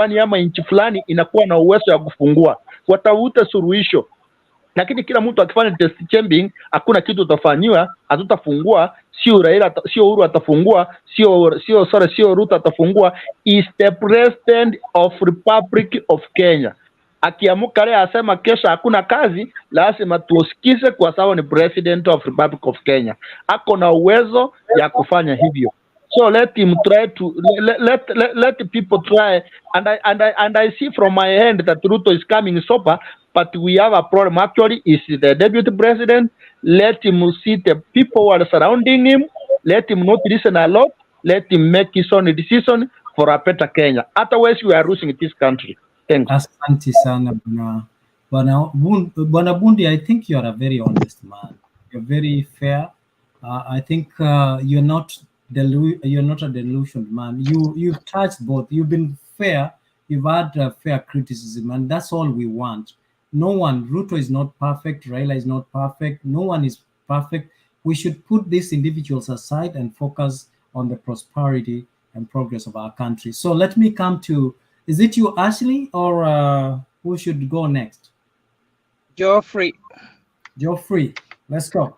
fulani ama nchi fulani inakuwa na uwezo ya kufungua, watafute suluhisho. Lakini kila mtu akifanya test chambing, hakuna kitu utafanyiwa, hatutafungua. Sio Raila, sio Uhuru atafungua, sio Ruto atafungua. Is the president of Republic of Kenya. Akiamuka leo asema kesho hakuna kazi, lazima tusikize, kwa sababu ni president of Republic of Kenya. Ako na uwezo ya kufanya hivyo. So let him try to let people try, and I see from my end that Ruto is coming sober, but we have a problem actually. Is the deputy president. Let him see the people who are surrounding him. Let him not listen a lot. Let him make his own decision for a better Kenya. Otherwise, we are losing this country. Thanks. Asante sana Bwana Bundi. I think you are a very honest man. You're very fair. I think you're not a delusional man. You've touched both. You've been fair. You've had fair criticism, and that's all we want. No one, Ruto is not perfect. Raila is not perfect. No one is perfect. We should put these individuals aside and focus on the prosperity and progress of our country. So let me come to, is it you, Ashley, or who should go next? Geoffrey, let's go.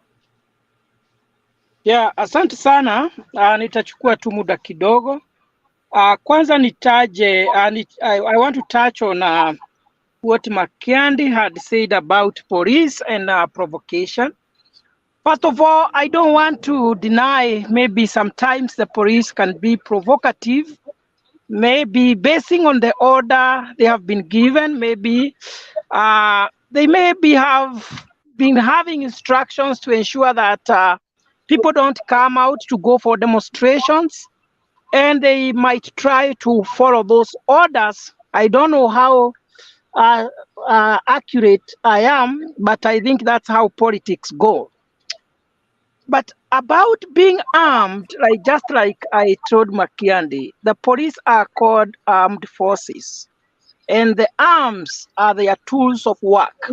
Yeah, asante sana. Nitachukua tu muda kidogo. Kwanza nitaje, I want to touch on what Makiandi had said about police and provocation. First of all, I don't want to deny maybe sometimes the police can be provocative, maybe basing on the order they have been given. Maybe they maybe have been having instructions to ensure that people don't come out to go for demonstrations, and they might try to follow those orders. I don't know how accurate I am, but I think that's how politics go. But about being armed, just like I told Makiandi, the police are called armed forces, and the arms are their tools of work.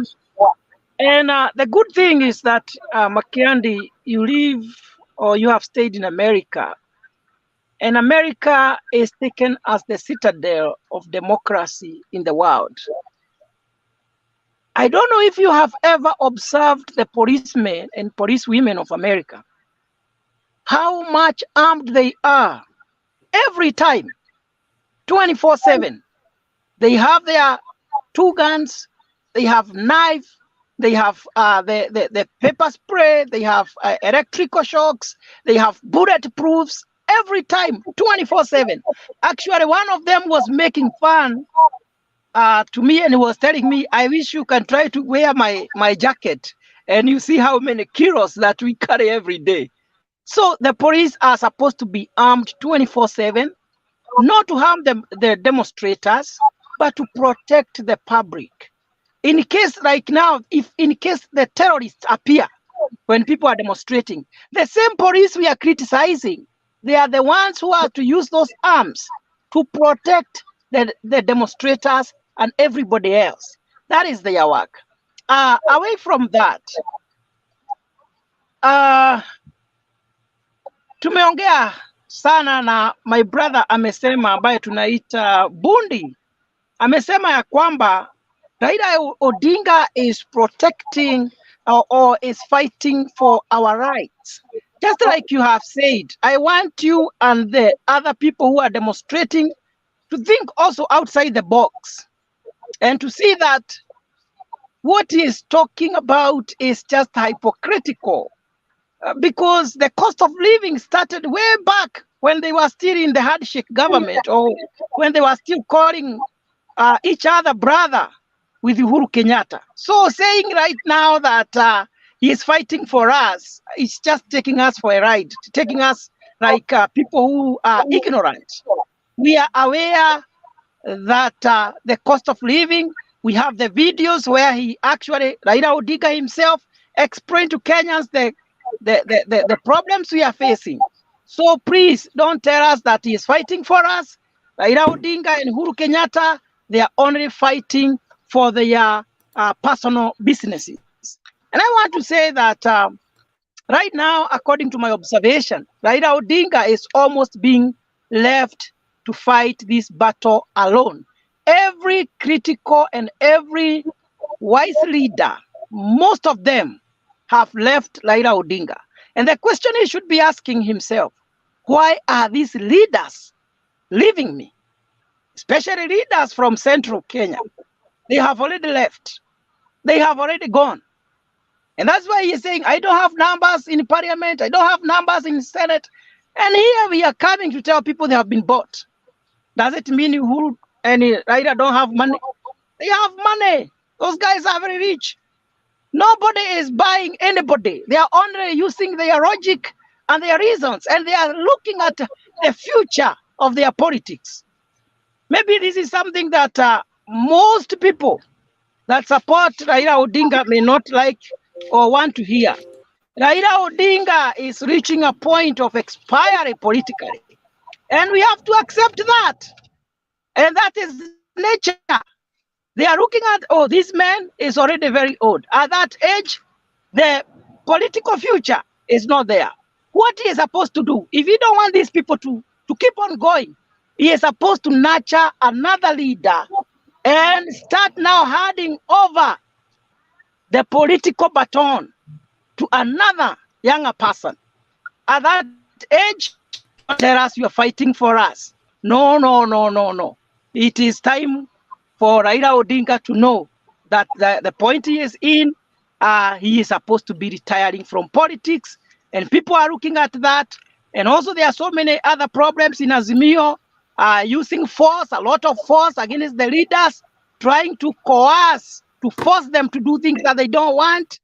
And the good thing is that, Makiandi, you live or you have stayed in America, and America is taken as the citadel of democracy in the world. I don't know if you have ever observed the policemen and policewomen of America, how much armed they are every time, 24/7. They have their 2 guns, they have knives, they have the pepper spray, they have electrical shocks, they have bulletproofs every time, 24/7. Actually, one of them was making fun to me, and he was telling me, I wish you can try to wear my jacket, and you see how many kilos that we carry every day. So the police are supposed to be armed 24/7, not to harm the demonstrators, but to protect the public. In case, like now, if in case the terrorists appear when people are demonstrating, the same police we are criticizing, they are the ones who are to use those arms to protect the demonstrators and everybody else. That is their work. Away from that, tumeongea sana na my brother amesema, ambaye tunaita Bundi, amesema ya kwamba Raila Odinga is protecting or is fighting for our rights. Just like you have said, I want you and the other people who are demonstrating to think also outside the box and to see that what he is talking about is just hypocritical, because the cost of living started way back when they were still in the handshake government, or when they were still calling each other brother with Uhuru Kenyatta. So saying right now that he is fighting for us, it's just taking us for a ride, taking us like people who are ignorant. We are aware that the cost of living, we have the videos where he actually, Raila Odinga himself, explained to Kenyans the problems we are facing. So please don't tell us that he is fighting for us. Raila Odinga and Uhuru Kenyatta, they are only fighting for their personal businesses. And I want to say that right now, according to my observation, Raila Odinga is almost being left to fight this battle alone. every critical and every wise leader, most of them have left Raila Odinga. And the question he should be asking himself, why are these leaders leaving me? Especially leaders from central Kenya. They have already left. They have already gone. And that's why he's saying, I don't have numbers in parliament. I don't have numbers in Senate. And here we are coming to tell people they have been bought. Does it mean who any Raila don't have money? They have money. Those guys are very rich. Nobody is buying anybody. They are only using their logic and their reasons, and they are looking at the future of their politics. Maybe this is something that most people that support Raila Odinga may not like or want to hear. Raila Odinga is reaching a point of expiry politically, and we have to accept that. And that is nature. They are looking at, oh, this man is already very old. At that age, the political future is not there. What he is supposed to do, if you don't want these people to keep on going, he is supposed to nurture another leader and start now handing over the political baton to another younger person. At that age, tell us you are fighting for us. No, no, no, no, no. It is time for Raila Odinga to know that the point he is in, he is supposed to be retiring from politics, and people are looking at that. And also there are so many other problems in Azimio, using force, a lot of force against the leaders, trying to coerce, to force them to do things that they don't want.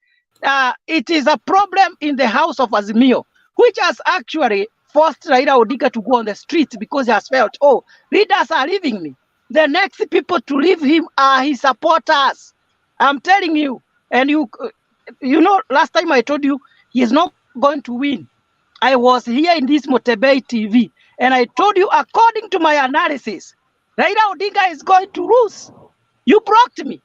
It is a problem in the house of Azimio, which has actually forced Raila Odinga to go on the streets because he has felt, oh, leaders are leaving me. The next people to leave him are his supporters. I'm telling you. And you know, last time I told you, he is not going to win. I was here in this Mutembei TV, and I told you, according to my analysis, Raila Odinga is going to lose. You blocked me.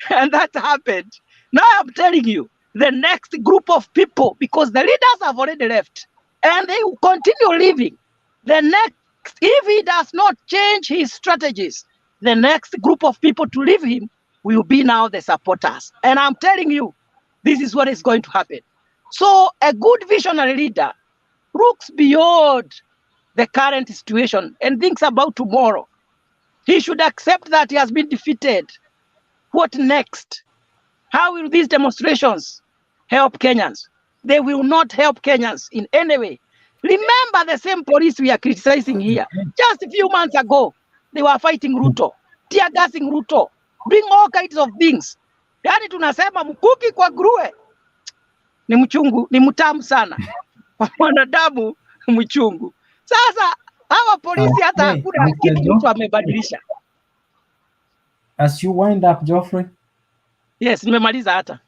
And that happened. Now I'm telling you, the next group of people, because the leaders have already left, and they will continue leaving. The next, if he does not change his strategies, the next group of people to leave him will be now the supporters. And I'm telling you, this is what is going to happen. So a good visionary leader looks beyond the current situation and thinks about tomorrow. He should accept that he has been defeated. What next? How will these demonstrations help Kenyans? They will not help Kenyans in any way. Remember the same police we are criticizing here. Just a few months ago, they were fighting Ruto, tear gassing Ruto, doing all kinds of things. Yani tunasema mkuki kwa nguruwe ni mchungu, ni mtamu sana. Wanadamu mchungu. Sasa hawa polisi hata hakuna kitu mtu amebadilisha. As you wind up, Geoffrey. Yes, nimemaliza hata.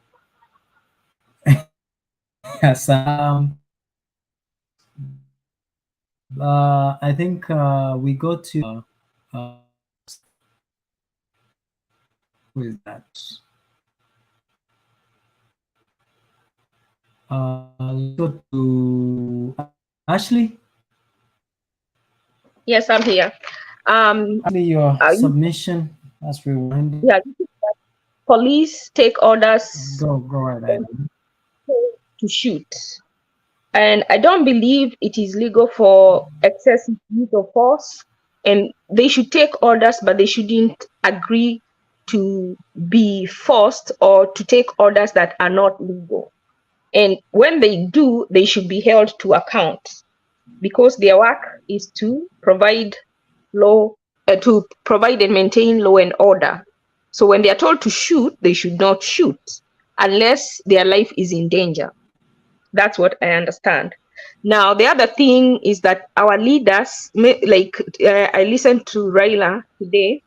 Yes, I think we go to who is that? Go to Ashley. Yes, I'm here. Ashley, your submission as we wind. Yeah, police take orders. Go right ahead. To shoot. And I don't believe it is legal for excessive use of force, and they should take orders, but they shouldn't agree to be forced or to take orders that are not legal. And when they do, they should be held to account, because their work is to provide and maintain law and order. So when they are told to shoot, they should not shoot unless their life is in danger. That's what I understand. Now, the other thing is that our leaders, I listened to Raila today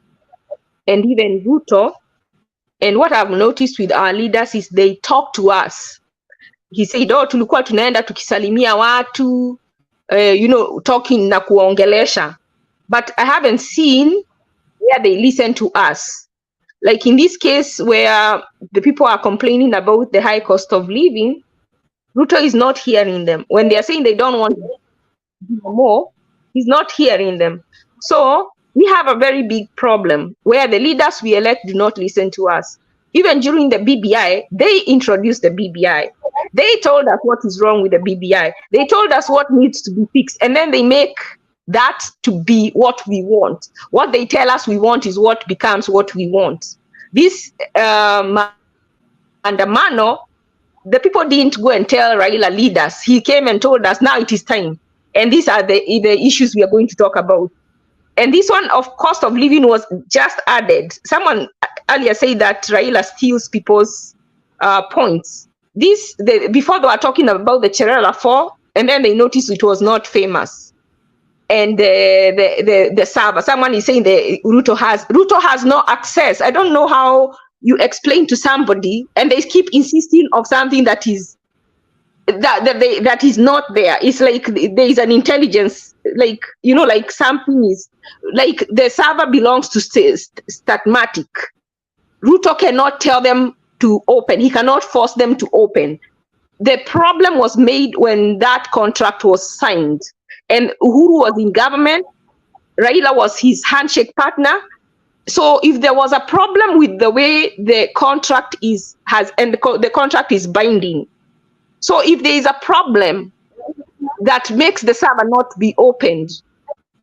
and even Ruto, and what I've noticed with our leaders is they talk to us. He said, oh, tulikuwa tunaenda tukisalimia watu, talking na kuongelesha. But I haven't seen where they listen to us. Like in this case where the people are complaining about the high cost of living, Ruto is not hearing them. When they are saying they don't want more, he's not hearing them. So we have a very big problem where the leaders we elect do not listen to us. Even during the BBI, they introduced the BBI. They told us what is wrong with the BBI. They told us what needs to be fixed. And then they make that to be what we want. What they tell us we want is what becomes what we want. This Maandamano, the people didn't go and tell Raila leaders. He came and told us, now it is time. And these are the issues we are going to talk about. And this one of cost of living was just added. Someone earlier said that Raila steals people's points. Before they were talking about the Cherela 4, and then they noticed it was not famous. And the server, someone is saying Ruto has no access. I don't know how you explain to somebody, and they keep insisting of something that is that is not there. It's like there is an intelligence, like, you know, like something is like the server belongs to Statmatic. Ruto cannot tell them to open. He cannot force them to open. The problem was made when that contract was signed, and Uhuru was in government. Raila was his handshake partner. So if there was a problem with the way the contract the contract is binding. So if there is a problem that makes the server not be opened,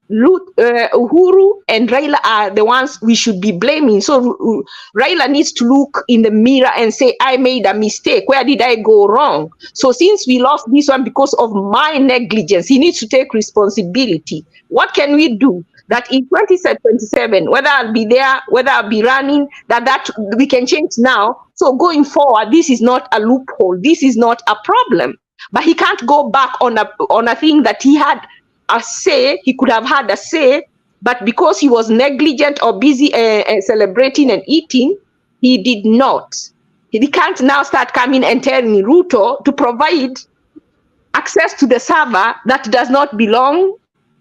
Uhuru and Raila are the ones we should be blaming. So Raila needs to look in the mirror and say, I made a mistake. Where did I go wrong? So since we lost this one because of my negligence, he needs to take responsibility. What can we do? That in 2027, whether I'll be there, whether I'll be running, that we can change now. So going forward, this is not a loophole. This is not a problem. But he can't go back on a thing that he had a say. He could have had a say, but because he was negligent or busy celebrating and eating, he did not. He can't now start coming and telling Ruto to provide access to the server that does not belong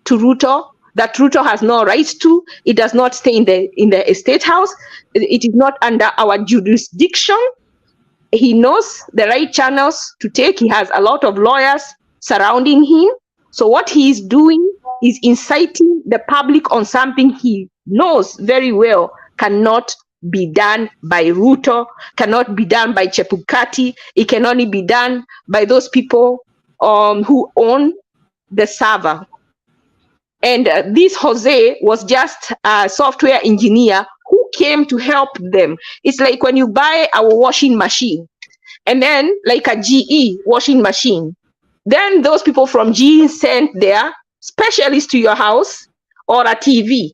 to Ruto, that Ruto has no rights to. It does not stay in the State House. It is not under our jurisdiction. He knows the right channels to take. He has a lot of lawyers surrounding him. So what he is doing is inciting the public on something he knows very well cannot be done by Ruto, cannot be done by Chebukati. It can only be done by those people who own the server. And this Jose was just a software engineer who came to help them. It's like when you buy a washing machine, and then like a GE washing machine, then those people from GE sent their specialists to your house, or a TV.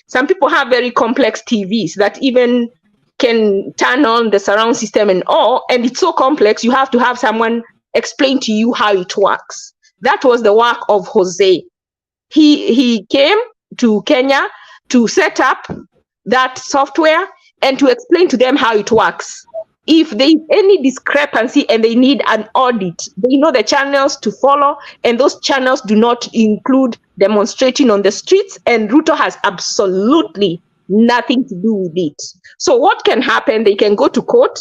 Some people have very complex TVs that even can turn on the surround system and all, and it's so complex you have to have someone explain to you how it works. That was the work of Jose. He came to Kenya to set up that software and to explain to them how it works. If there is any discrepancy and they need an audit, they know the channels to follow, and those channels do not include demonstrating on the streets, and Ruto has absolutely nothing to do with it. So what can happen? They can go to court,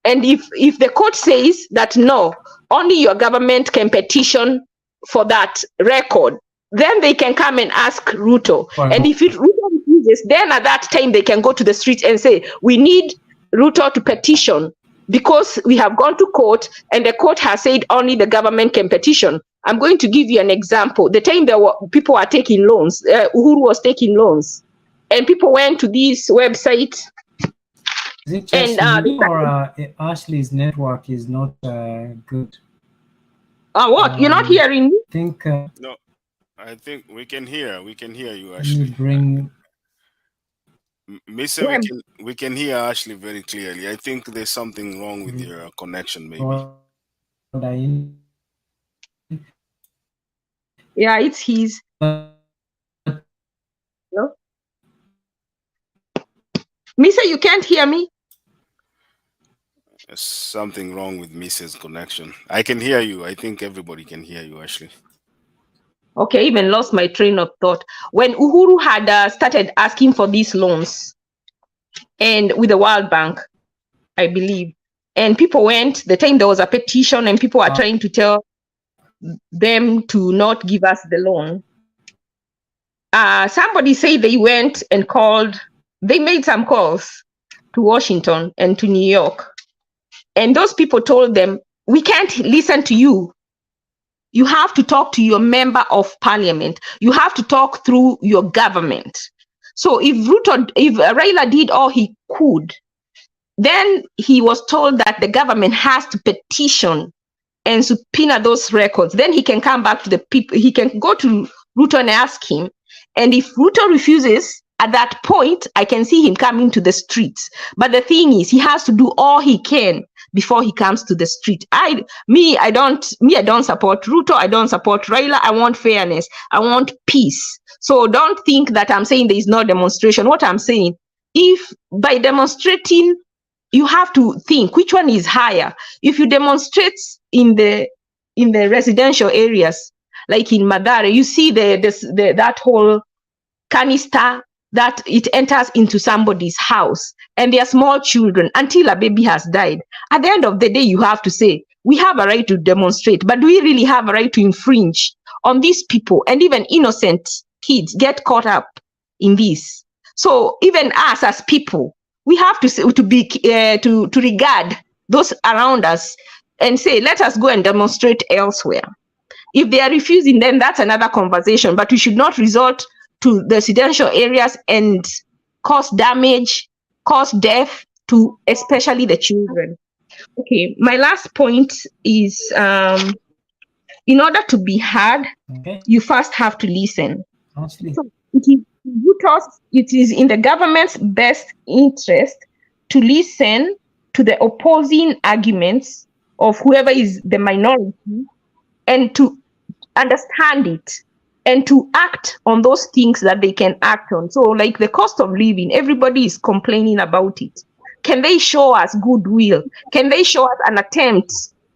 and if the court says that no, only your government can petition for that record, then they can come and ask Ruto. And if Ruto refuses, then at that time they can go to the streets and say, we need Ruto to petition because we have gone to court and the court has said only the government can petition. I'm going to give you an example. The time people are taking loans, Uhuru was taking loans, and people went to this website. Is it just or Ashley's network is not good? What? You're not hearing me? I think no. I think we can hear you, Ashley. Bring Misa, we can hear Ashley very clearly. I think there's something wrong with your connection, maybe. Yeah, it's his. No? Misa, you can't hear me? There's something wrong with Misa's connection. I can hear you. I think everybody can hear you, Ashley. Okay, even lost my train of thought. When Uhuru had started asking for these loans, and with the World Bank, I believe, and people went, the time there was a petition and people are trying to tell them to not give us the loan. somebody said they went and called, they made some calls to Washington and to New York. And those people told them, we can't listen to you. You have to talk to your member of parliament. You have to talk through your government. So if Raila did all he could, then he was told that the government has to petition and subpoena those records. Then he can come back to the people. He can go to Ruto and ask him. And if Ruto refuses, at that point, I can see him coming to the streets. But the thing is, he has to do all he can before he comes to the street. I don't support Ruto. I don't support Raila. I want fairness. I want peace. So don't think that I'm saying there is no demonstration. What I'm saying, if by demonstrating, you have to think which one is higher. If you demonstrate in the residential areas, like in Madare, you see that whole canister that it enters into somebody's house, and they are small children until a baby has died. At the end of the day, you have to say, we have a right to demonstrate, but do we really have a right to infringe on these people? And even innocent kids get caught up in this. So even us as people, we have to regard those around us and say, let us go and demonstrate elsewhere. If they are refusing, then that's another conversation, but we should not resort to the residential areas and cause damage, cause death to especially the children. Okay, my last point is, in order to be heard, you first have to listen. So it is in the government's best interest to listen to the opposing arguments of whoever is the minority and to understand it and to act on those things that they can act on. So like the cost of living, everybody is complaining about it. Can they show us goodwill? Can they show us an attempt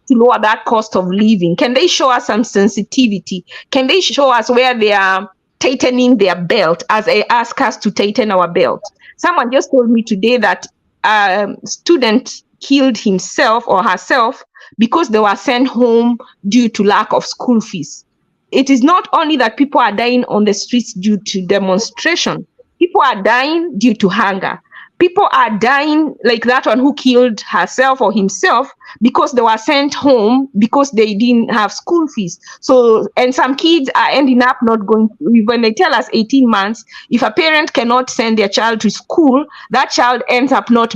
to lower that cost of living? Can they show us some sensitivity? Can they show us where they are tightening their belt as they ask us to tighten our belt? Someone just told me today that a student killed himself or herself because they were sent home due to lack of school fees. It is not only that people are dying on the streets due to demonstration. People are dying due to hunger. People are dying like that one who killed herself or himself because they were sent home because they didn't have school fees. So, and some kids are ending up not going, when they tell us 18 months, if a parent cannot send their child to school, that child ends up not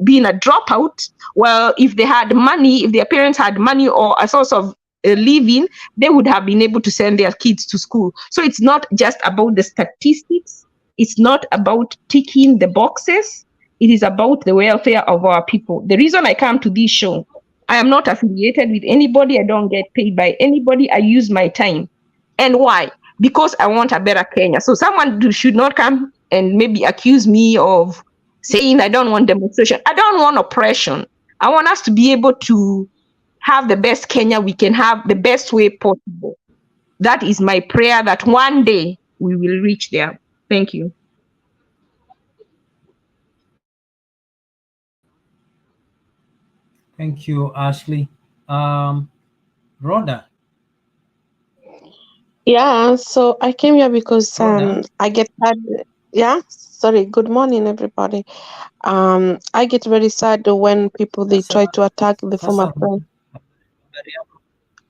being a dropout. Well, if they had money, if their parents had money or a source of living, they would have been able to send their kids to school. So it's not just about the statistics. It's not about ticking the boxes. It is about the welfare of our people. The reason I come to this show, I am not affiliated with anybody. I don't get paid by anybody. I use my time. And why? Because I want a better Kenya. So someone should not come and maybe accuse me of saying I don't want demonstration. I don't want oppression. I want us to be able to have the best Kenya we can have, the best way possible. That is my prayer, that one day we will reach there. Thank you. Thank you, Ashley. Rhoda. Yeah, so I came here because I get sad. Yeah, sorry. Good morning, everybody. I get very sad when people they try to attack the former president.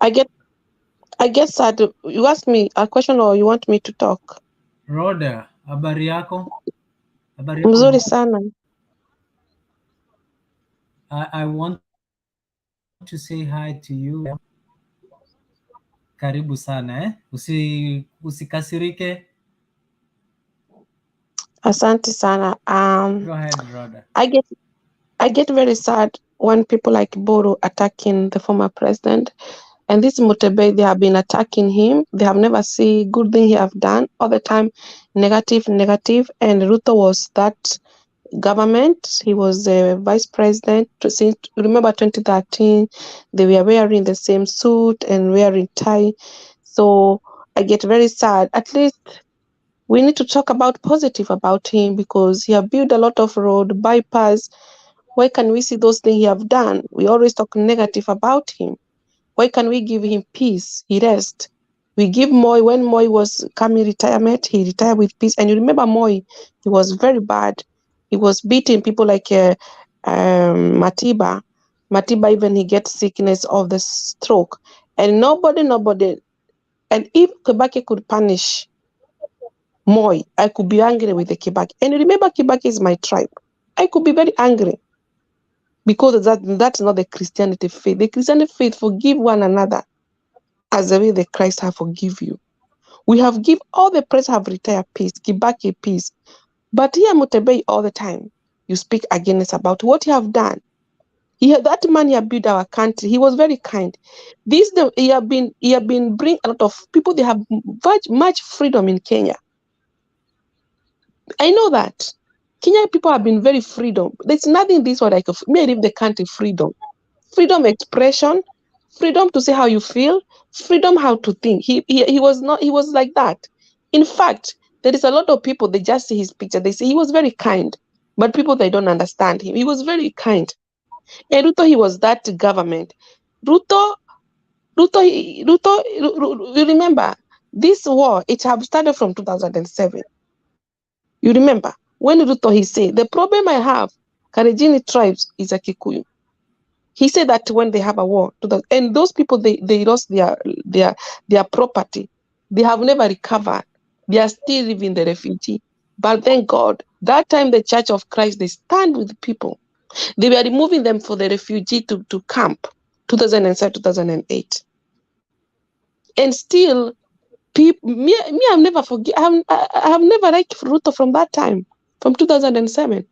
I get sad. You ask me a question or you want me to talk? Rhoda, habari yako? Mzuri sana. I want to say hi to you. Karibu sana, usikasirike. Asante sana. Go ahead, Rhoda. I get very sad when people like Boro attacking the former president. And this Mutembei, they have been attacking him. They have never seen good thing he have done. All the time, negative. And Ruto was that government. He was the vice president. Since remember 2013, they were wearing the same suit and wearing tie. So I get very sad. At least we need to talk about positive about him because he have built a lot of road, bypass. Why can we see those things he have done? We always talk negative about him. Why can we give him peace? He rest. We give Moi, when Moi was coming retirement, he retired with peace. And you remember Moi, he was very bad. He was beating people like Matiba. Matiba, even he gets sickness of the stroke. And nobody, and if Kibaki could punish Moi, I could be angry with the Kibaki. And remember, Kibaki is my tribe. I could be very angry because that's not the Christianity faith. The Christianity faith forgive one another as the way the Christ have forgive you. We have give all the press have retired peace, Kibaki peace. But here Mutembei all the time, you speak against about what he have done. That man he built our country. He was very kind. He have been bring a lot of people. They have much freedom in Kenya. I know that Kenyan people have been very freedom. There's nothing in this world like may leave the country freedom expression, freedom to say how you feel, freedom how to think. He was like that. In fact, there is a lot of people, they just see his picture, they say he was very kind, but people, they don't understand him. He was very kind. And Ruto, he was that government. Ruto, you remember this war? It have started from 2007. You remember when Ruto, he said the problem I have, Kalenjin tribes is a Kikuyu. He said that when they have a war, and those people, they lost their property. They have never recovered. They are still living the refugee. But thank God, that time the Church of Christ, they stand with the people. They were removing them for the refugee to camp, 2007, 2008. And still, me, I've never forget. I have never liked Ruto from that time, from 2007.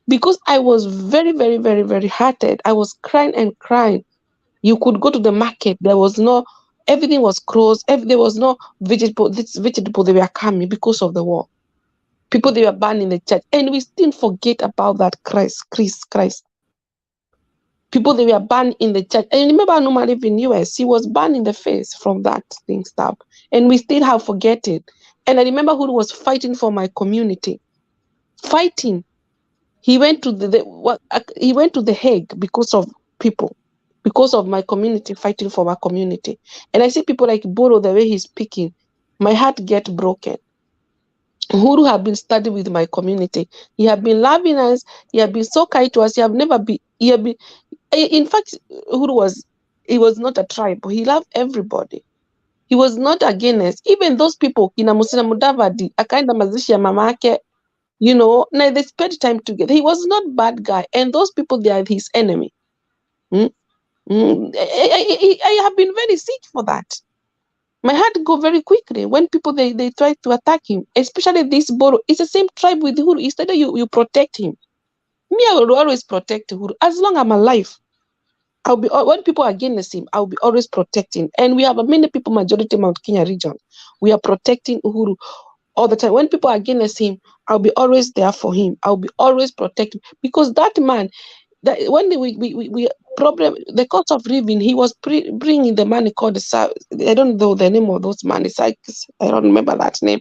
Because I was very, very, very, very hearted. I was crying and crying. You could go to the market. There was everything was closed. There was no vegetable. This vegetable, they were coming because of the war. People, they were banned in the church. And we still forget about that Christ. People, they were banned in the church. And remember, Numa lived in US. He was banned in the face from that thing stuff. And we still have forget it. And I remember who was fighting for my community. Fighting. He went to the Hague because of people, because of my community, fighting for my community. And I see people like Boro, the way he's speaking, my heart get broken. Uhuru have been studying with my community. He have been loving us. He have been so kind to us. In fact, Uhuru he was not a tribe. He loved everybody. He was not against even those people. Kina Musina Mudavadi, akaenda mazishi ya mamake. Now they spent time together. He was not bad guy, and those people, they are his enemy. I have been very sick for that. My heart go very quickly when people they try to attack him, especially this Boro. It's the same tribe with Uhuru. Instead, you protect him. Me, I will always protect Uhuru as long as I'm alive. I'll be when people are against him, I'll be always protecting. And we have many people, majority Mount Kenya region, we are protecting Uhuru all the time. When people are against him, I'll be always there for him. I'll be always protecting, because that man, when we problem the cost of living, he was bringing the money called I don't know the name of those money. I don't remember that name.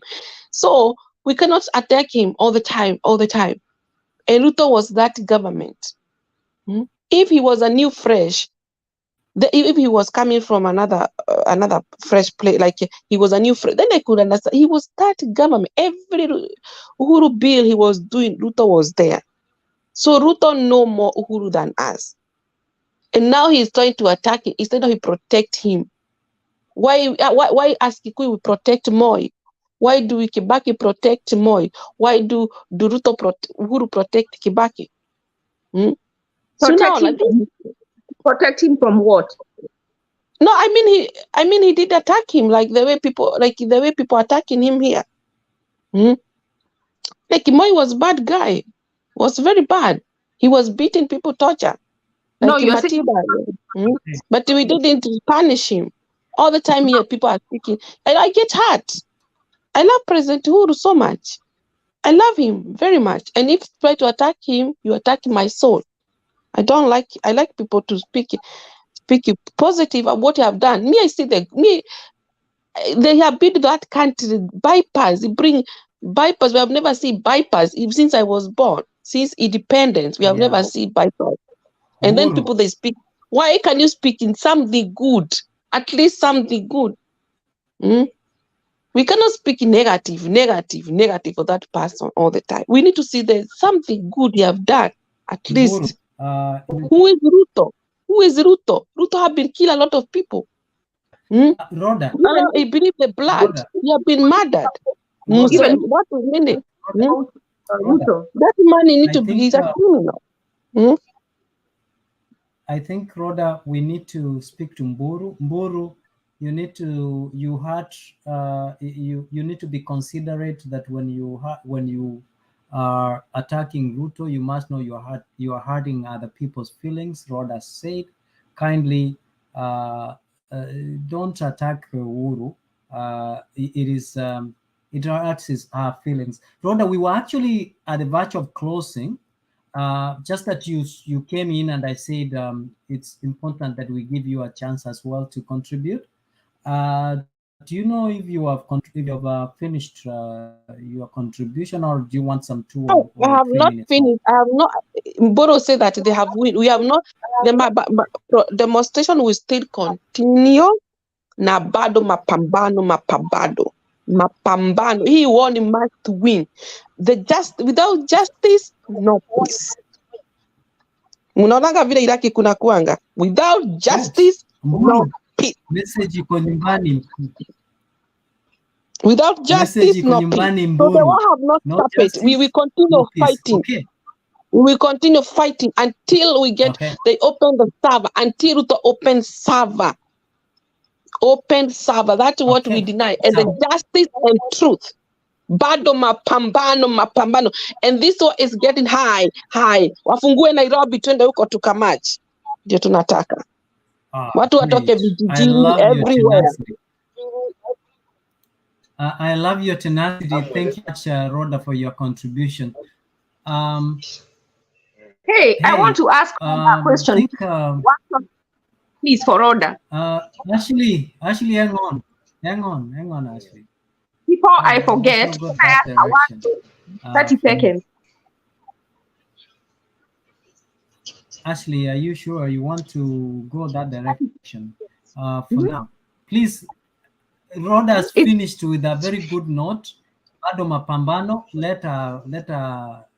So we cannot attack him all the time. And Ruto was that government. If he was a new fresh, if he was coming from another fresh place, like he was a new fresh, then I could understand. He was that government. Every Uhuru bill he was doing, Ruto was there. So Ruto know more Uhuru than us. And now he's trying to attack him instead of he protect him. Why as Kikuyu we protect Moi? Why do we Kibaki protect Moi? Why do Uhuru protect Kibaki? So now, protect him from what? No, I mean he did attack him like the way people attacking him here. Like Moi was bad guy, was very bad. He was beating people, torture. Like No, you're saying. But we didn't punish him. All the time here, people are speaking, and I get hurt. I love President Uhuru so much. I love him very much. And if you try to attack him, you attack my soul. I like people to speak positive of what you have done. Me, I see they have built that country, bypass. They bring bypass. We have never seen bypass since I was born. Since independence, we have never seen bypass. And then people, they speak. Why can you speak in something good? At least something good. We cannot speak negative for that person all the time. We need to see there's something good you have done, at least. Who is Ruto? Who is Ruto? Ruto have been killing a lot of people. Rhoda. I believe the blood. Rhoda. You have been murdered. Even What a minute. Ruto. That man need to be, he's a criminal. I think, Rhoda, we need to speak to Mburu. Mburu, you need to you need to be considerate that when you are attacking Ruto, you must know you are hurting other people's feelings. Rhoda said, kindly don't attack Uhuru. It hurts our feelings. Rhoda, we were actually at the verge of closing. Just that you came in and I said it's important that we give you a chance as well to contribute. Do you know if you have finished your contribution, or do you want some 2 or 3 minutes? I have not finished. I have not. Mboro said that they have win. We have not. The demonstration will still continue. Na bado mapambano. He won, must win. Without justice, no peace. Unaonanga vile Iraki kuna kuanga. Without justice, no peace. Message iko nyumbani. Without justice, no peace. So the war have not stopped. We will continue fighting. Okay. We will continue fighting until we get. They open the server. Until Ruto open server. Open server. That's what we deny. And the justice and truth. Bado mapambano. And this one is getting high. Wafungue Nairobi, twende huko tukamach. Ndio tunataka. Watu watoke vijijini everywhere. I love your tenacity. Thank you much, Rhoda, for your contribution. Hey, I want to ask a question. Please, for Rhoda. Ashley, hang on, Ashley. Before I forget, I want 30 seconds. Ashley, are you sure you want to go that direction for now? Please, Rhoda has finished with a very good note. Bado mapambano, let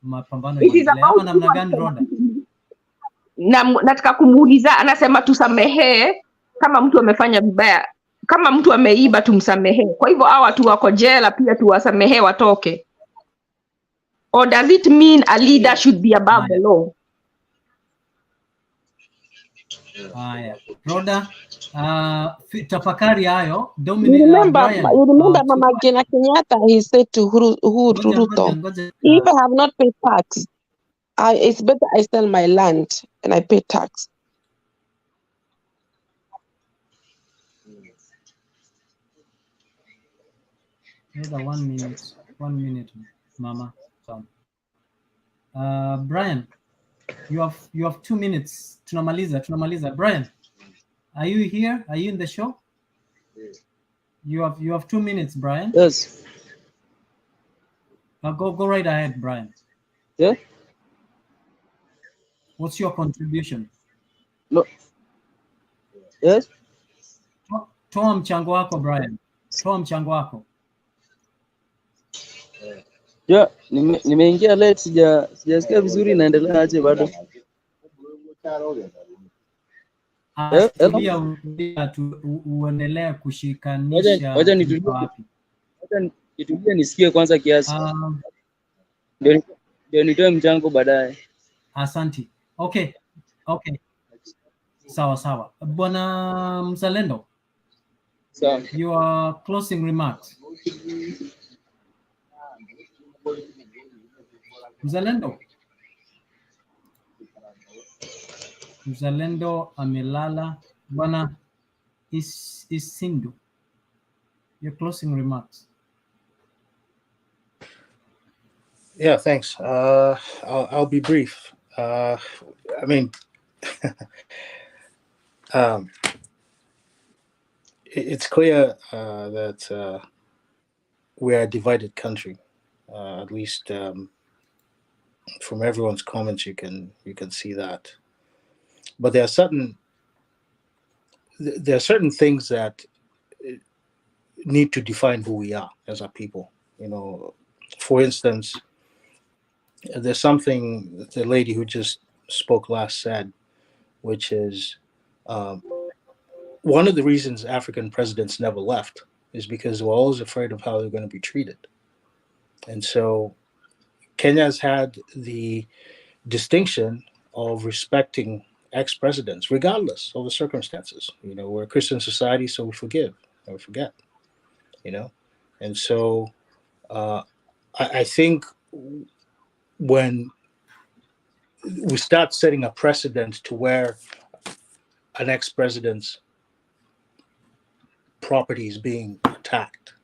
mapambano. It is about namna gani, Rhoda? Nataka kumuuliza, anasema tusamehe kama mtu amefanya vibaya, kama mtu ameiba tumsamehe. Kwa hivyo hawa watu wako jela pia tuwasamehe watoke. Or does it mean a leader should be above the law? Haya, Rhoda, tafakari hayo. You remember Mama Gina Kenyatta, he said to Ruto, if I have not paid tax, it's better I sell my land and I pay tax. Rhoda, 1 minute, Mama. Brian, you have 2 minutes. Tunamaliza. Brian, are you here? Are you in the show? You have 2 minutes, Brian. Yes. Go right ahead, Brian. Yeah. What's your contribution? No. Yes. Toa mchango wako, Brian. Toa mchango wako. Yeah, nimeingia late, sijasikia vizuri, naendelea aje bado? Uendelee kushikanisha. Wacha nitulie nisikie kwanza kiasi. Ndio nitoe mchango baadaye. Asante. Okay. Sawa. Bwana Mzalendo. Sawa. Your closing remarks. Mzalendo amelala. Bwana Isindu. Your closing remarks. Yeah, thanks. I'll be brief. I mean, it's clear that we are a divided country. At least from everyone's comments, you can see that. But there are certain things that need to define who we are as a people. For instance, there's something the lady who just spoke last said, which is one of the reasons African presidents never left is because they were always afraid of how they're going to be treated. And so Kenya has had the distinction of respecting ex-presidents, regardless of the circumstances. We're a Christian society, so we forgive and we forget. And so I think when we start setting a precedent to where an ex-president's property is being attacked,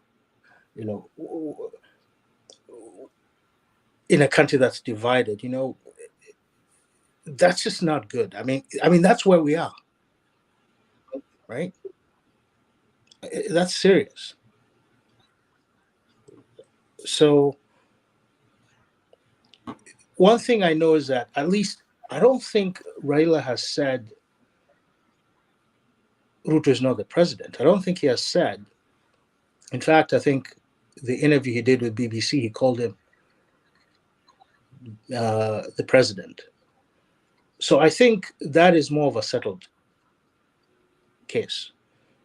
in a country that's divided, that's just not good. I mean, that's where we are, right? That's serious. So one thing I know is that at least I don't think Raila has said Ruto is not the president. I don't think he has said. In fact, I think the interview he did with BBC, he called him the president. So I think that is more of a settled case,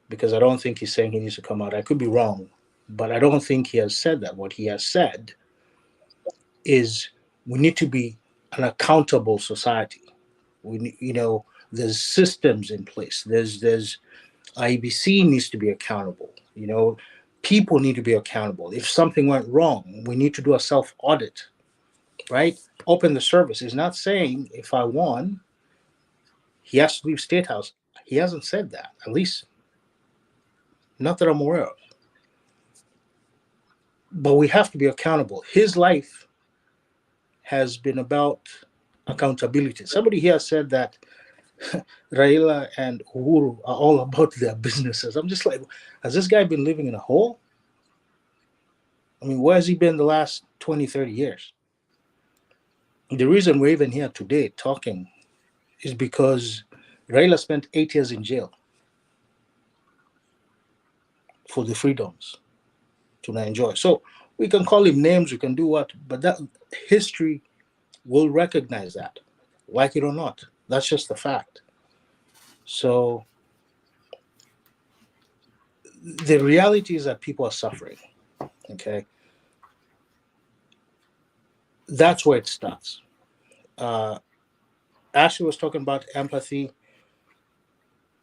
because I don't think he's saying he needs to come out. I could be wrong, but I don't think he has said that. What he has said is we need to be an accountable society. There's systems in place. There's IBC needs to be accountable. People need to be accountable. If something went wrong, we need to do a self-audit, right? Open the service. He's not saying if I won, he has to leave State House. He hasn't said that, at least not that I'm aware of. But we have to be accountable. His life has been about accountability. Somebody here said that Raila and Uhuru are all about their businesses. I'm just like, has this guy been living in a hole? I mean, where has he been the last 20, 30 years? The reason we're even here today talking is because Raila spent 8 years in jail for the freedoms to not enjoy. So we can call him names, we can do what, but that history will recognize that, like it or not. That's just the fact. So the reality is that people are suffering, okay? That's where it starts. Ashley was talking about empathy.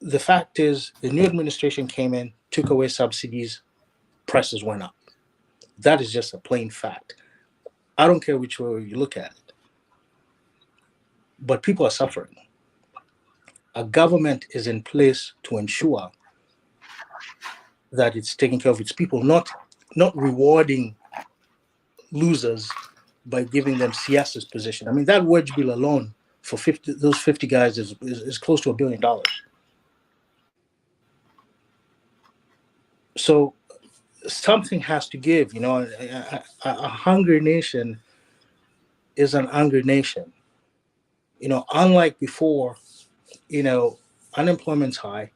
The fact is, the new administration came in, took away subsidies, prices went up. That is just a plain fact. I don't care which way you look at it. But people are suffering. A government is in place to ensure that it's taking care of its people, not rewarding losers by giving them siyasa's position. I mean, that wage bill alone for those 50 guys is close to $1 billion. So something has to give. A hungry nation is an angry nation. Unlike before, unemployment's high.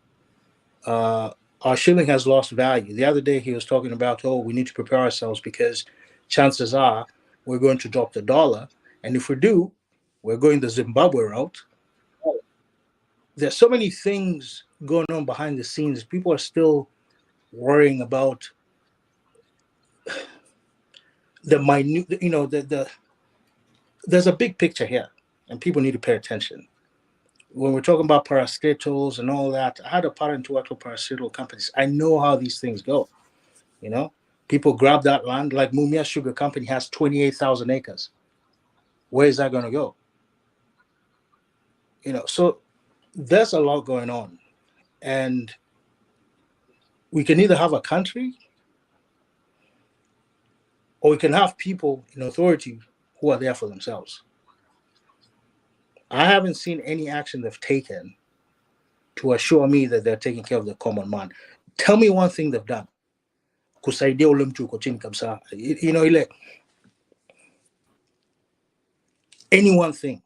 Our shilling has lost value. The other day he was talking about, we need to prepare ourselves because chances are we're going to drop the dollar. And if we do, we're going the Zimbabwe route. There's so many things going on behind the scenes. People are still worrying about the minute, there's a big picture here and people need to pay attention. When we're talking about parastatals and all that, I had a parent who worked for parastatal companies. I know how these things go. People grab that land, like Mumia Sugar Company has 28,000 acres. Where is that going to go? So there's a lot going on. And we can either have a country or we can have people in authority who are there for themselves. I haven't seen any action they've taken to assure me that they're taking care of the common man. Tell me one thing they've done. Kusaidia ule mtu uko chini kabisa. Ile any one thing.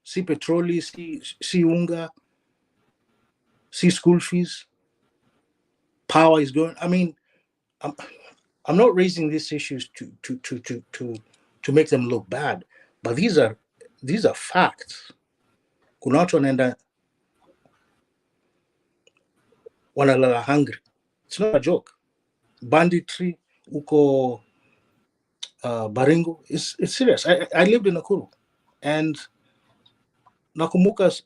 Si petroli, si unga, si school fees. power is going. I mean, I'm not raising these issues to make them look bad, but these are facts. Kuna watu wanalala hungry. It's not a joke. Banditry, uko Baringo, it's serious. I lived in Nakuru, and Nakumukas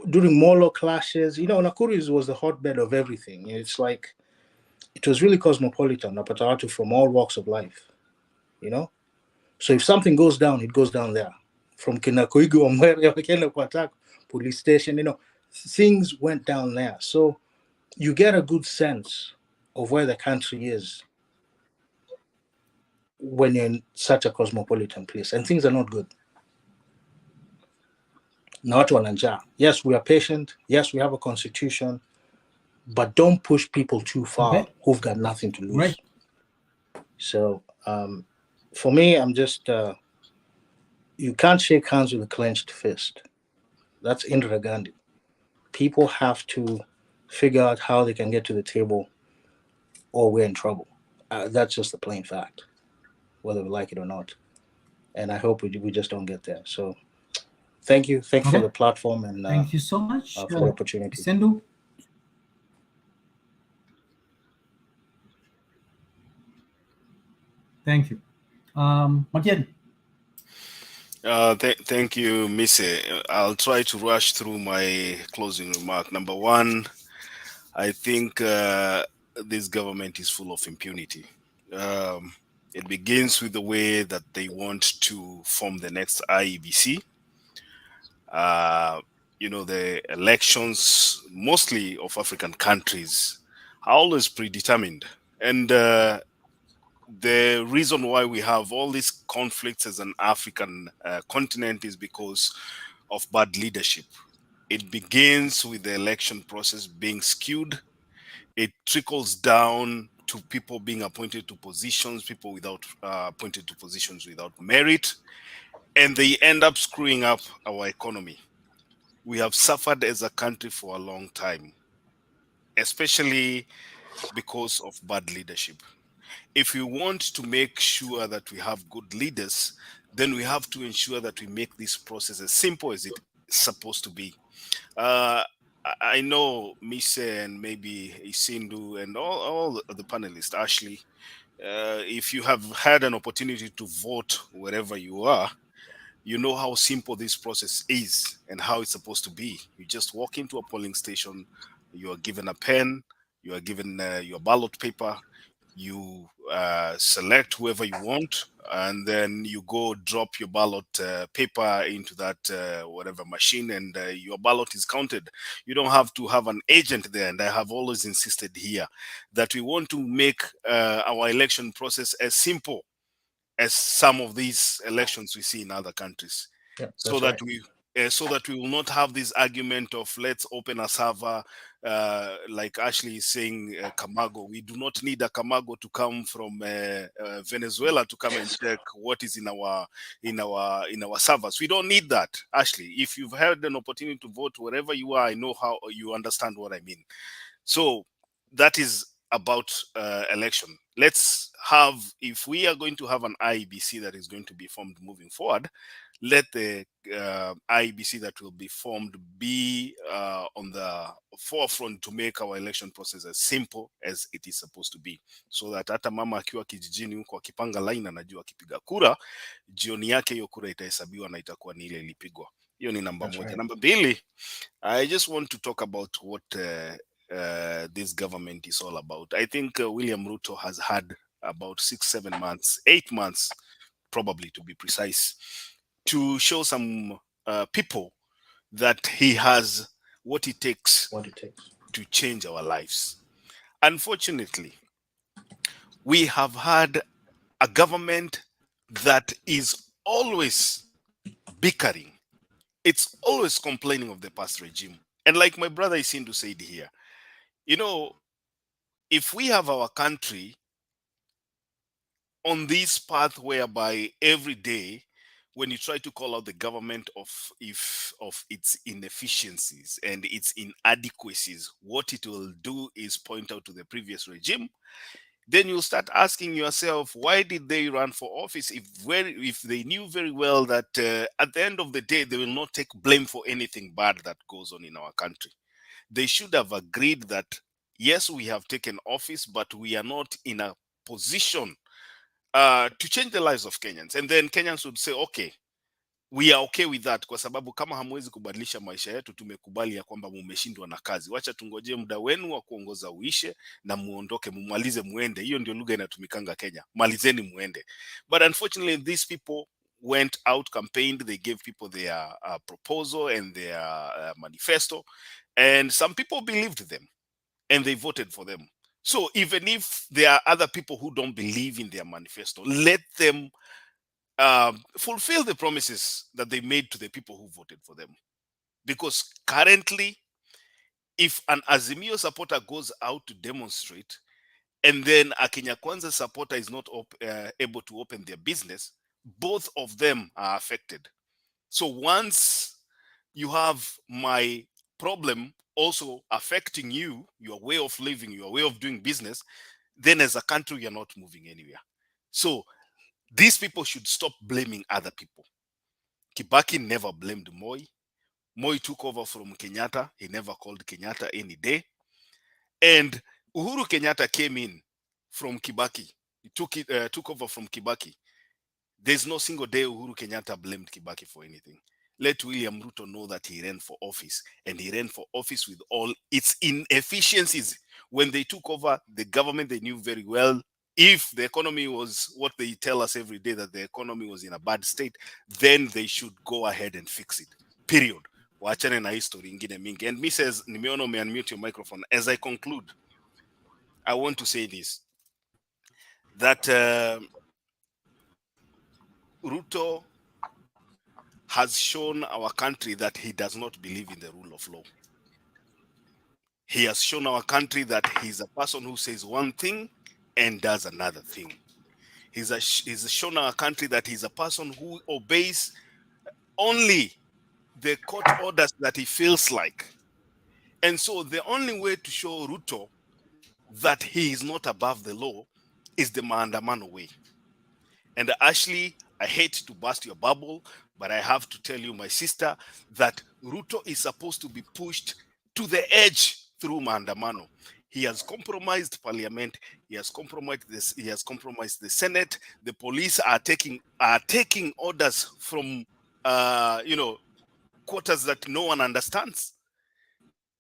during Molo clashes. Nakuru was the hotbed of everything. It's like it was really cosmopolitan. Napata watu from all walks of life. So if something goes down, it goes down there. From Kinakoigu Omwere, police station, things went down there. So you get a good sense of where the country is when you're in such a cosmopolitan place, and things are not good. Not wananja. Yes, we are patient. Yes, we have a constitution, but don't push people too far who've got nothing to lose. Right. So for me, I'm just you can't shake hands with a clenched fist. That's Indira Gandhi. People have to figure out how they can get to the table, or we're in trouble. That's just the plain fact, whether we like it or not. And I hope we just don't get there. So thank you for the platform, and thank you so much for the opportunity. Sendu. Thank you. Makian. Thank you, Mise. I'll try to rush through my closing remark. Number one, I think this government is full of impunity. It begins with the way that they want to form the next IEBC. The elections, mostly of African countries, are always predetermined. And the reason why we have all these conflicts as an African continent is because of bad leadership. It begins with the election process being skewed. It trickles down to people being appointed to positions, people without appointed to positions without merit, and they end up screwing up our economy. We have suffered as a country for a long time, especially because of bad leadership. If we want to make sure that we have good leaders, then we have to ensure that we make this process as simple as it's supposed to be. I know Mise and maybe Isindu and all the panelists, Ashley, if you have had an opportunity to vote wherever you are, you know how simple this process is and how it's supposed to be. You just walk into a polling station, you are given a pen, you are given your ballot paper, you select whoever you want, and then you go drop your ballot paper into that whatever machine, and your ballot is counted. You don't have to have an agent there. And I have always insisted here that we want to make our election process as simple as some of these elections we see in other countries, so that we will not have this argument of let's open a server, like Ashley is saying, Camargo. We do not need a Camargo to come from Venezuela to come and check what is in our servers. We don't need that, Ashley. If you've had an opportunity to vote wherever you are, I know how you understand what I mean. So that is about election. Let's have, if we are going to have an IEBC that is going to be formed moving forward, let the IEBC that will be formed be on the forefront to make our election process as simple as it is supposed to be, so that hata mama akiwa kijijini huko akipanga line anajua akipiga kura, jioni yake hiyo kura itahesabiwa na itakuwa ni ile ilipigwa. Hiyo ni namba moja. Namba mbili, I just want to talk about what this government is all about. I think William Ruto has had about 6-7 months, 8 months probably to be precise, to show some people that he has what it takes to change our lives. Unfortunately, we have had a government that is always bickering. It's always complaining of the past regime. And like my brother Isindu said here, if we have our country on this path whereby every day when you try to call out the government of its inefficiencies and its inadequacies, what it will do is point out to the previous regime. Then you start asking yourself, why did they run for office if they knew very well that at the end of the day they will not take blame for anything bad that goes on in our country? They should have agreed that yes, we have taken office, but we are not in a position to change the lives of Kenyans. And then Kenyans would say, okay, we are okay with that, kwa sababu kama hamwezi kubadilisha maisha yetu, tumekubali ya kwamba mumeshindwa na kazi. Wacha tungoje muda wenu wa kuongoza uishe na muondoke, mumalize muende. Hiyo ndio lugha inatumikanga Kenya. Malizeni muende. But unfortunately, these people went out, campaigned, they gave people their proposal and their manifesto, and some people believed them and they voted for them. So even if there are other people who don't believe in their manifesto, let them fulfill the promises that they made to the people who voted for them. Because currently, if an Azimio supporter goes out to demonstrate and then a Kenya Kwanza supporter is not able to open their business, both of them are affected. So once you have my problem also affecting you, your way of living, your way of doing business, then as a country, you're not moving anywhere. So these people should stop blaming other people. Kibaki never blamed Moi. Moi took over from Kenyatta. He never called Kenyatta any day. And Uhuru Kenyatta came in from Kibaki. He took over from Kibaki. There's no single day Uhuru Kenyatta blamed Kibaki for anything. Let William Ruto know that he ran for office, and he ran for office with all its inefficiencies. When they took over the government, they knew very well if the economy was what they tell us every day, that the economy was in a bad state, then they should go ahead and fix it. Period. Waachane na history ingine mingi. And Mrs. Nimeona me unmute your microphone. As I conclude, I want to say this, that Ruto has shown our country that he does not believe in the rule of law. He has shown our country that he's a person who says one thing and does another thing. He's shown our country that he's a person who obeys only the court orders that he feels like. And so the only way to show Ruto that he is not above the law is the Maandamano way. And Ashley, I hate to burst your bubble, but I have to tell you, my sister, that Ruto is supposed to be pushed to the edge through Maandamano. He has compromised parliament. He has compromised this. He has compromised the Senate. The police are taking orders from quarters that no one understands.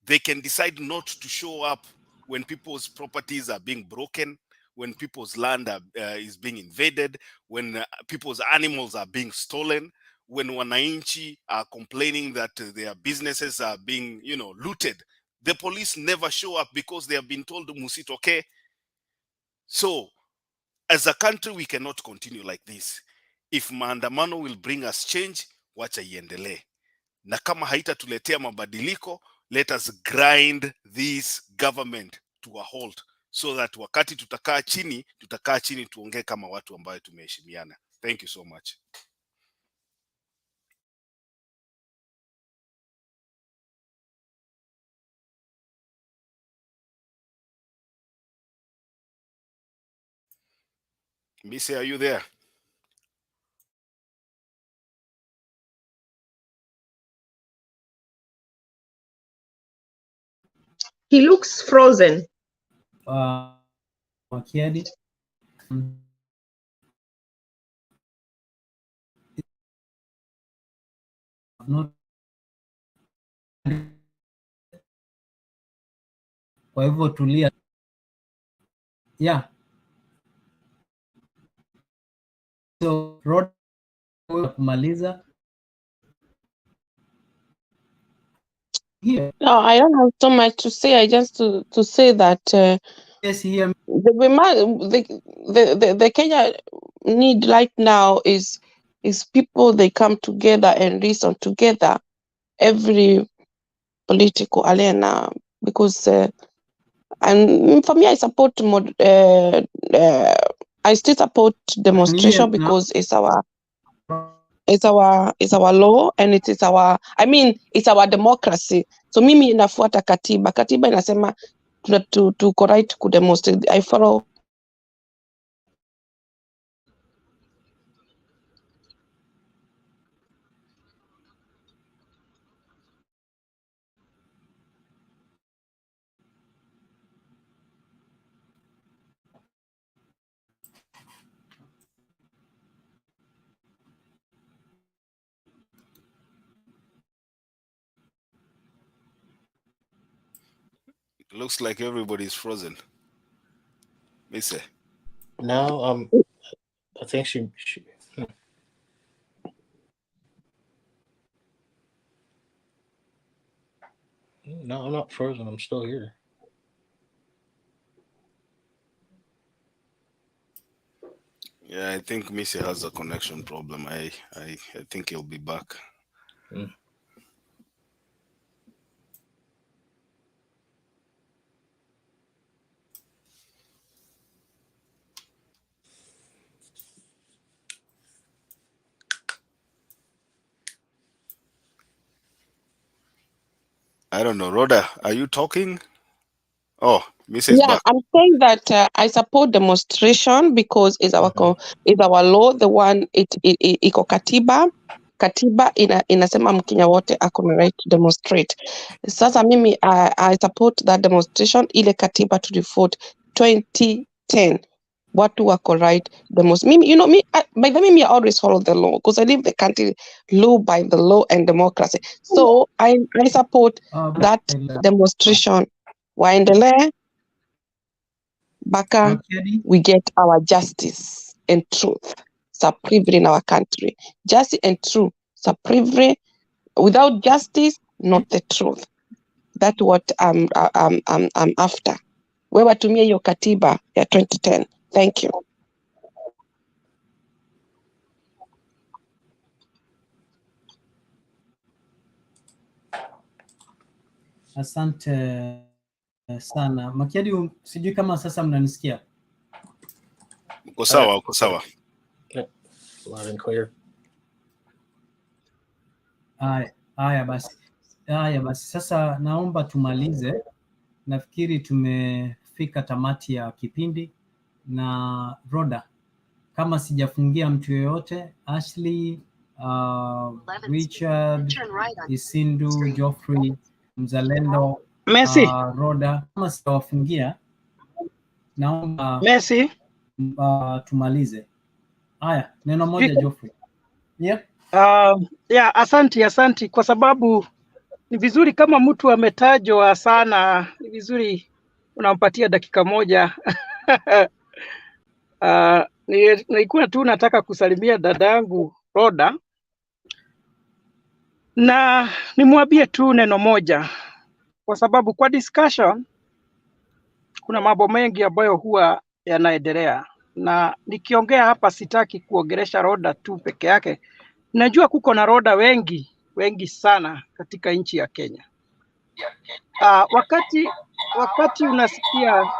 They can decide not to show up when people's properties are being broken, when people's land is being invaded, when people's animals are being stolen, when wananchi are complaining that their businesses are being, looted. The police never show up because they have been told musitoke. So as a country, we cannot continue like this. If maandamano will bring us change, wacha iendelee. Na kama haitatuletea mabadiliko, let us grind this government to a halt, so that wakati tutakaa chini tuongee kama watu ambayo tumeheshimiana. Thank you so much. Missy, are you there? He looks frozen. Makiadi. Not. Kwa hivyo tulia. Yeah. So road kumaliza. Here. No, I don't have so much to say. I just to say that Yes, here. The Kenya need right now is people, they come together and reason together every political arena, because and for me, I support I still support demonstration because it's our it's our law and it is our, I mean, it's our democracy. So mimi inafuata katiba. Katiba inasema tuko right ku demonstrate. I follow. It looks like everybody's frozen. Missy. Now, I think she No, I'm not frozen. I'm still here. Yeah, I think Missy has a connection problem. I think he'll be back. Mm. I don't know. Rhoda, are you talking? Oh, Missy is Yeah, back. I'm saying that I support demonstration because it's our law, the one iko katiba inasema Mkenya wote ako na right to demonstrate. Sasa mimi I support that demonstration, ile katiba to default 2010. Watu wako right mimi, you know, by the way, I always follow the law because I live the country law by the law and democracy. So I support that demonstration. Waendelee Baka, we get our justice and truth supreme in our country. Justice and truth supreme. Without justice, not the truth. That's what I'm after. Wewe tumie hiyo katiba ya 2010. Thank you. Asante sana. Makiadi, sijui kama sasa mnanisikia. Uko sawa, uko sawa. Loud and clear. Haya basi. Sasa naomba tumalize. Nafikiri tumefika tamati ya kipindi, na Rhoda, kama sijafungia mtu yoyote, Ashley, Richard, Isindu, Geoffrey, Mzalendo, Messi. Rhoda, kama sijawafungia, naomba Messi. Tumalize. Haya, neno moja Geoffrey. Yeah. Yeah, asanti kwa sababu ni vizuri kama mtu ametajwa sana, ni vizuri unampatia dakika moja. Nilikuwa tu nataka kusalimia dadangu Rhoda na nimwambie tu neno moja, kwa sababu kwa discussion kuna mambo mengi ambayo huwa yanaendelea, na nikiongea hapa sitaki kuongelesha Rhoda tu peke yake. Najua kuko na Rhoda wengi sana katika nchi ya Kenya. Wakati unasikia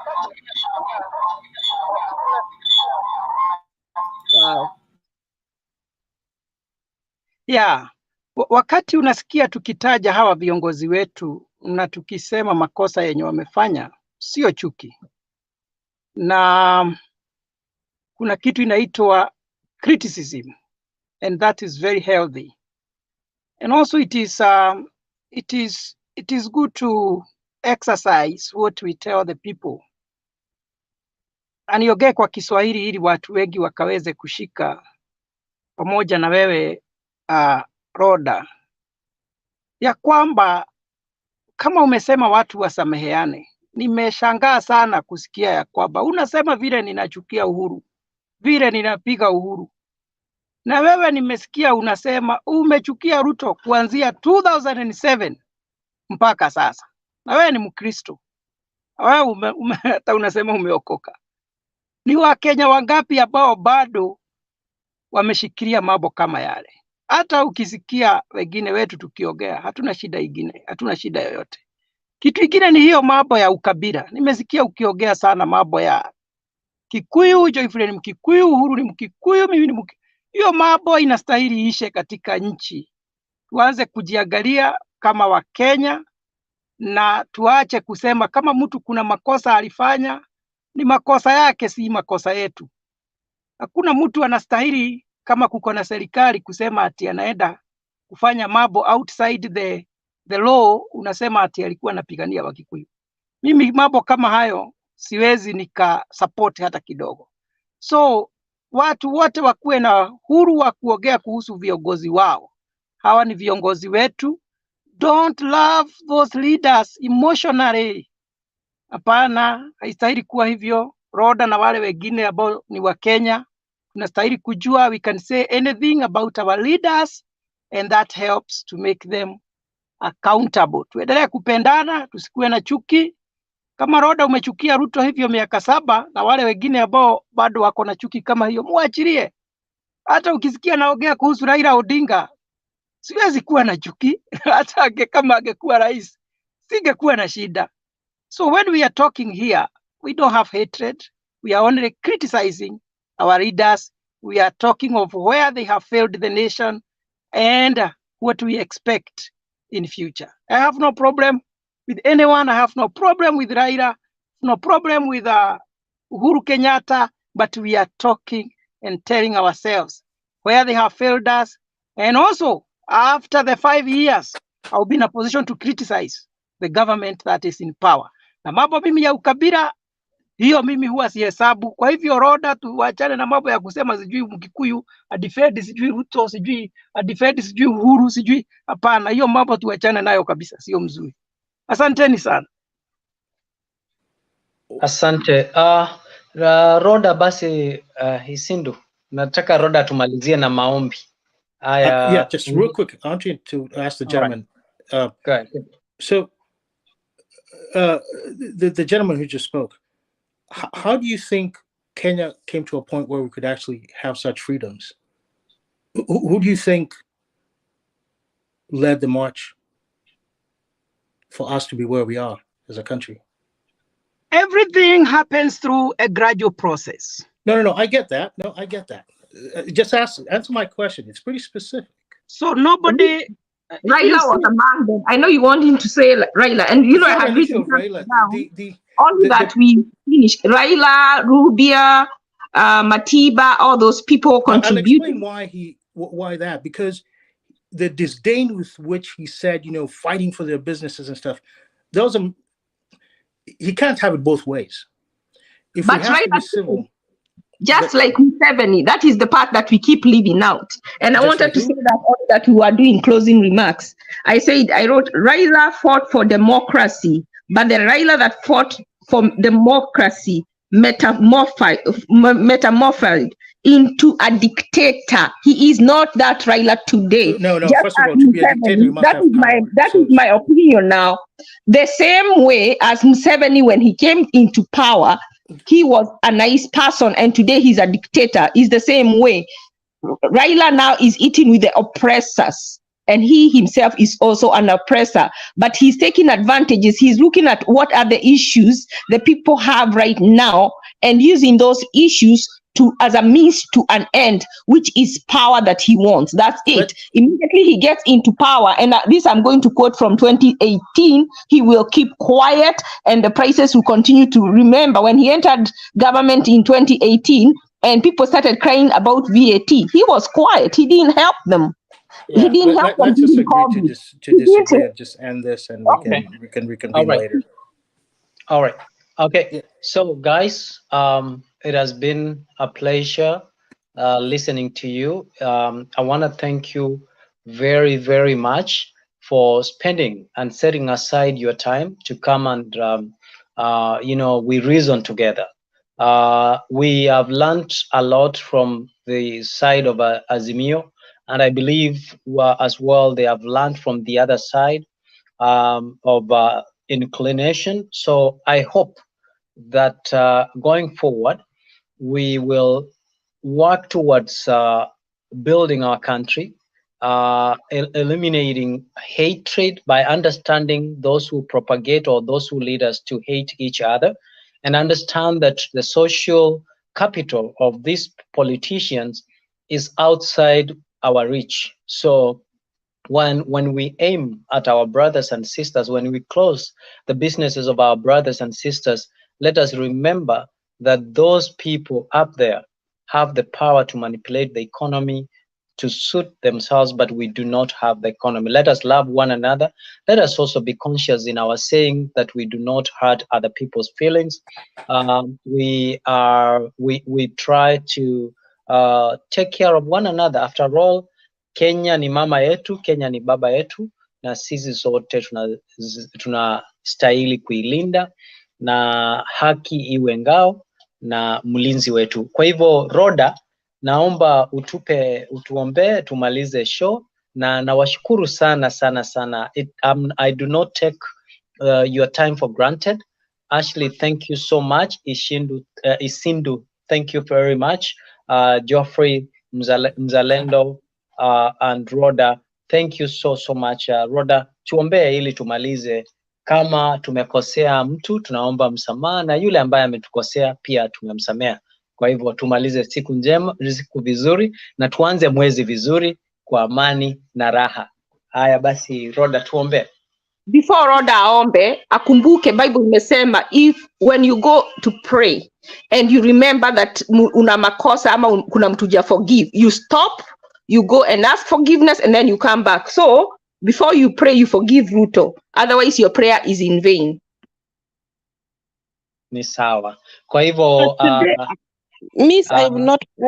wakati unasikia tukitaja hawa viongozi wetu na tukisema makosa yenye wamefanya, sio chuki, na kuna kitu inaitwa criticism, and that is very healthy, and also it is good to exercise what we tell the people. Aniongee kwa Kiswahili ili watu wengi wakaweze kushika pamoja na wewe Rhoda, ya kwamba kama umesema watu wasameheane. Nimeshangaa sana kusikia ya kwamba unasema vile ninachukia Uhuru, vile ninapiga Uhuru, na wewe nimesikia unasema umechukia Ruto kuanzia 2007 mpaka sasa, na wewe ni Mkristo. Wewe hata unasema umeokoka. Ni Wakenya wangapi ambao bado wameshikilia mambo kama yale? Hata ukisikia wengine wetu tukiongea, hatuna shida ingine, hatuna shida yoyote. Kitu ingine ni hiyo mambo ya ukabila. Nimesikia ukiongea sana mambo ya Kikuyu, Joyfrey ni Mkikuyu, Uhuru ni Mkikuyu, mimi ni Mkikuyu. Hiyo mambo inastahili ishe katika nchi. Tuanze kujiangalia kama Wakenya na tuache kusema kama mtu kuna makosa alifanya, ni makosa yake, si makosa yetu. Hakuna mtu anastahili kama kuko na serikali kusema ati anaenda kufanya mambo outside the law, unasema ati alikuwa anapigania Wakikuyu. Mimi mambo kama hayo siwezi nika support hata kidogo. So watu wote wakuwe na huru wa kuongea kuhusu viongozi wao. Hawa ni viongozi wetu. Don't love those leaders emotionally. Hapana, haistahili kuwa hivyo. Roda na wale wengine ambao ni wa Kenya, tunastahili kujua we can say anything about our leaders and that helps to make them accountable. Tuendelee kupendana, tusikuwe na chuki. Kama Roda umechukia Ruto hivyo miaka 7 na wale wengine ambao bado wako na chuki kama hiyo, muachilie. Hata ukisikia naongea kuhusu Raila Odinga, siwezi kuwa na chuki. Hata kama angekuwa rais, singekuwa na shida. So when we are talking here, we don't have hatred. We are only criticizing our leaders. We are talking of where they have failed the nation and what we expect in future. I have no problem with anyone. I have no problem with Raila, no problem with Uhuru Kenyatta, but we are talking and telling ourselves where they have failed us. And also, after the 5 years, I'll be in a position to criticize the government that is in power. Na mambo mimi ya ukabila, hiyo mimi huwa sihesabu. Kwa hivyo Roda, tuachane na mambo ya kusema sijui Mkikuyu adifendi sijui Ruto sijui adifendi sijui Uhuru sijui. Hapana, hiyo mambo tuachane nayo kabisa, sio mzuri. Asanteni sana. Asante. Roda basi, Isindu, nataka Roda tumalizie na maombi. Yeah, just real quick, I want you to ask the gentleman. Go ahead. So, the gentleman who just spoke, how do you think Kenya came to a point where we could actually have such freedoms? Who do you think led the march for us to be where we are as a country? Everything happens through a gradual process. No, I get that. No, I get that. Just answer my question. It's pretty specific. So nobody... Raila was among them. I know you want him to say Raila, and you know I have written Raila. That we finished. Raila, Rubia, Matiba, all those people contributed. I'll explain why that, because the disdain with which he said, fighting for their businesses and stuff, those are, he can't have it both ways. If we have to be civil. Just like Mutembei, that is the part that we keep leaving out. And I wanted to say that we were doing closing remarks. I wrote, Raila fought for democracy, but the Raila that fought for democracy metamorphosed into a dictator. He is not that Raila today. No. First of all, to be a dictator, you must have power. That is my opinion now. The same way as Museveni, when he came into power, he was a nice person, and today he's a dictator. Is the same way. Raila now is eating with the oppressors, and he himself is also an oppressor. But he's taking advantages. He's looking at what are the issues the people have right now, and using those issues as a means to an end, which is power that he wants. That's it. Immediately he gets into power, and this I'm going to quote from 2018, he will keep quiet and the prices will continue to. Remember, when he entered government in 2018 and people started crying about VAT, he was quiet. He didn't help them. Yeah, he didn't help them. Let's just agree to disagree and just end this, and we can reconvene later. All right. Okay. Yeah. So guys, it has been a pleasure listening to you. I want to thank you very, very much for spending and setting aside your time to come and, we reason together. We have learned a lot from the side of Azimio, and I believe as well they have learned from the other side of inclination. So I hope that going forward, we will work towards building our country, eliminating hatred by understanding those who propagate or those who lead us to hate each other, and understand that the social capital of these politicians is outside our reach. So when we aim at our brothers and sisters, when we close the businesses of our brothers and sisters, let us remember that those people up there have the power to manipulate the economy to suit themselves, but we do not have the economy. Let us love one another. Let us also be conscious in our saying that we do not hurt other people's feelings. We try to take care of one another. After all, Kenya ni mama yetu, Kenya ni baba yetu, na sisi sote tunastahili kuilinda na haki iwe ngao na mlinzi wetu. Kwa hivyo Roda, naomba utuombee tumalize show, na nawashukuru sana sana sana. I do not take your time for granted. Ashley, thank you so much. Isindu, thank you very much. Geoffrey, Mzalendo, and Roda, thank you so much. Roda, tuombee ili tumalize. Kama tumekosea mtu, tunaomba msamaha, na yule ambaye ametukosea pia tumemsamea. Kwa hivyo tumalize siku njema, siku vizuri, na tuanze mwezi vizuri kwa amani na raha. Haya basi, Roda, tuombe. Before Roda aombe, akumbuke Bible imesema when you go to pray and you remember that una makosa ama kuna mtu ja forgive, you stop, you go and ask forgiveness, and then you come back. So before you pray, you forgive Ruto, otherwise your prayer is in vain. Ni sawa. Kwa hivyo Miss, I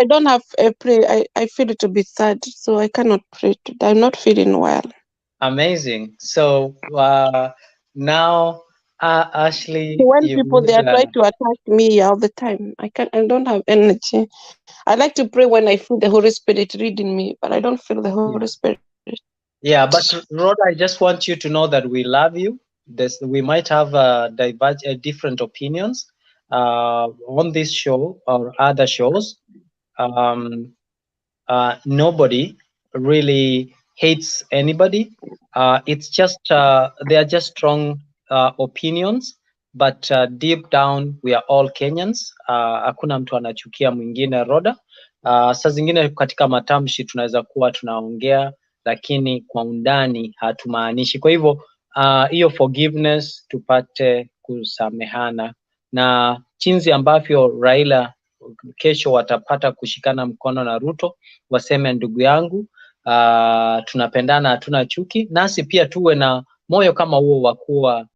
don't have a prayer. I feel to be sad, so I cannot pray today. I'm not feeling well. Amazing. So now Ashley, when people they are trying to attack me all the time, I don't have energy. I like to pray when I feel the Holy Spirit reading me, but I don't feel the Holy Spirit. Yeah, but Rhoda, I just want you to know that we love you. We might have different opinions on this show or other shows. Nobody really hates anybody. It's just they are just strong opinions, but deep down we are all Kenyans. Hakuna mtu anachukia mwingine, Rhoda. Saa zingine katika matamshi tunaweza kuwa tunaongea, lakini kwa undani hatumaanishi. Kwa hivyo hiyo forgiveness, tupate kusamehana, na jinsi ambavyo Raila kesho watapata kushikana mkono na Ruto, waseme ndugu yangu, tunapendana, hatuna chuki, nasi pia tuwe na moyo kama huo wa kuwa